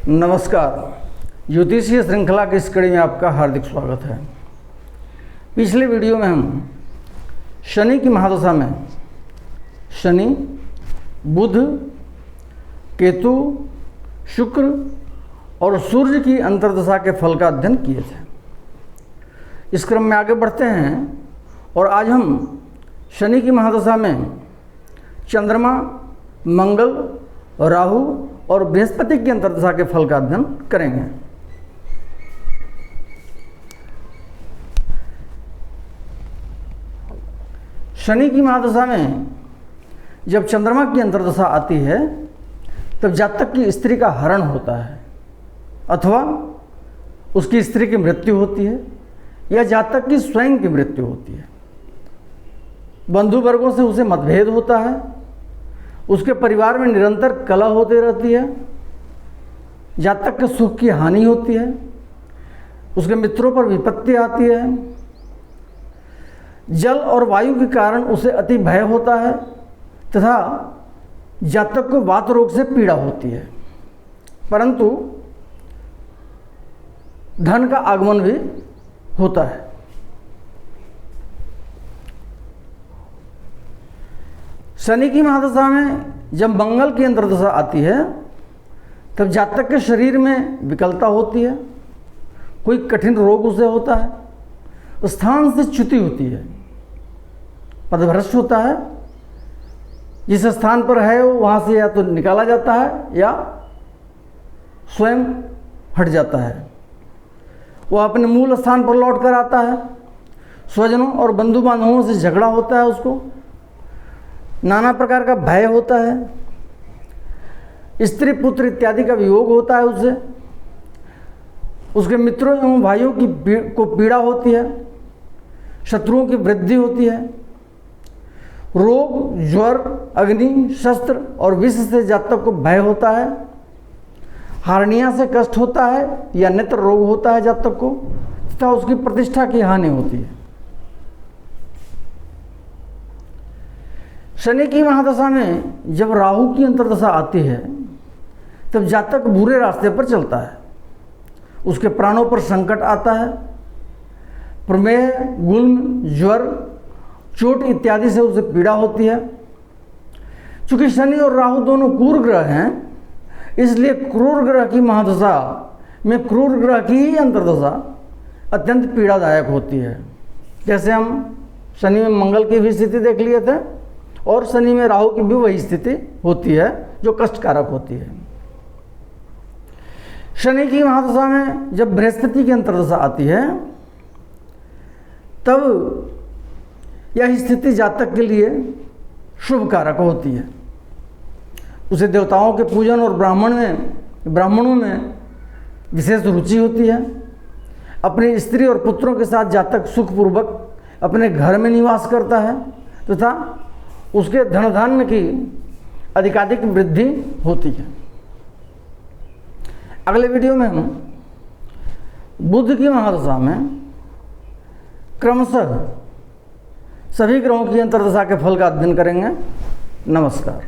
नमस्कार। ज्योतिषीय श्रृंखला की इस कड़ी में आपका हार्दिक स्वागत है। पिछले वीडियो में हम शनि की महादशा में शनि, बुध, केतु, शुक्र और सूर्य की अंतर्दशा के फल का अध्ययन किए थे। इस क्रम में आगे बढ़ते हैं और आज हम शनि की महादशा में चंद्रमा, मंगल, राहु और बृहस्पति की अंतर्दशा के फल का अध्ययन करेंगे। शनि की महादशा में जब चंद्रमा की अंतर्दशा आती है तब जातक की स्त्री का हरण होता है अथवा उसकी स्त्री की मृत्यु होती है या जातक की स्वयं की मृत्यु होती है। बंधु वर्गों से उसे मतभेद होता है, उसके परिवार में निरंतर कलह होती रहती है, जातक के सुख की हानि होती है, उसके मित्रों पर विपत्ति आती है, जल और वायु के कारण उसे अति भय होता है तथा जातक को वात रोग से पीड़ा होती है, परंतु धन का आगमन भी होता है। शनि की महादशा में जब मंगल की अंतर्दशा आती है तब जातक के शरीर में विकलता होती है, कोई कठिन रोग उसे होता है, स्थान से च्युति होती है, पदभ्रष्ट होता है, जिस स्थान पर है वो वहाँ से या तो निकाला जाता है या स्वयं हट जाता है, वह अपने मूल स्थान पर लौट कर आता है। स्वजनों और बंधु बांधवों से झगड़ा होता है, उसको नाना प्रकार का भय होता है, स्त्री पुत्र इत्यादि का वियोग होता है उससे, उसके मित्रों एवं भाइयों को पीड़ा होती है, शत्रुओं की वृद्धि होती है, रोग, ज्वर, अग्नि, शस्त्र और विष से जातक को भय होता है, हार्निया से कष्ट होता है या नेत्र रोग होता है जातक को तथा उसकी प्रतिष्ठा की हानि होती है। शनि की महादशा में जब राहु की अंतर्दशा आती है तब जातक बुरे रास्ते पर चलता है, उसके प्राणों पर संकट आता है, प्रमेह, गुल्म, ज्वर, चोट इत्यादि से उसे पीड़ा होती है। चूंकि शनि और राहु दोनों क्रूर ग्रह हैं, इसलिए क्रूर ग्रह की महादशा में क्रूर ग्रह की ही अंतर्दशा अत्यंत पीड़ादायक होती है। जैसे हम शनि में मंगल की भी स्थिति देख लिए थे और शनि में राहु की भी वही स्थिति होती है जो कष्टकारक होती है। शनि की महादशा में जब बृहस्पति की अंतर्दशा आती है तब यह स्थिति जातक के लिए शुभ कारक होती है। उसे देवताओं के पूजन और ब्राह्मणों में विशेष रुचि होती है। अपनी स्त्री और पुत्रों के साथ जातक सुखपूर्वक अपने घर में निवास करता है तथा उसके धन धान्य की अधिकाधिक वृद्धि होती है। अगले वीडियो में हम बुध की महादशा में क्रमशः सभी ग्रहों की अंतर्दशा के फल का अध्ययन करेंगे। नमस्कार।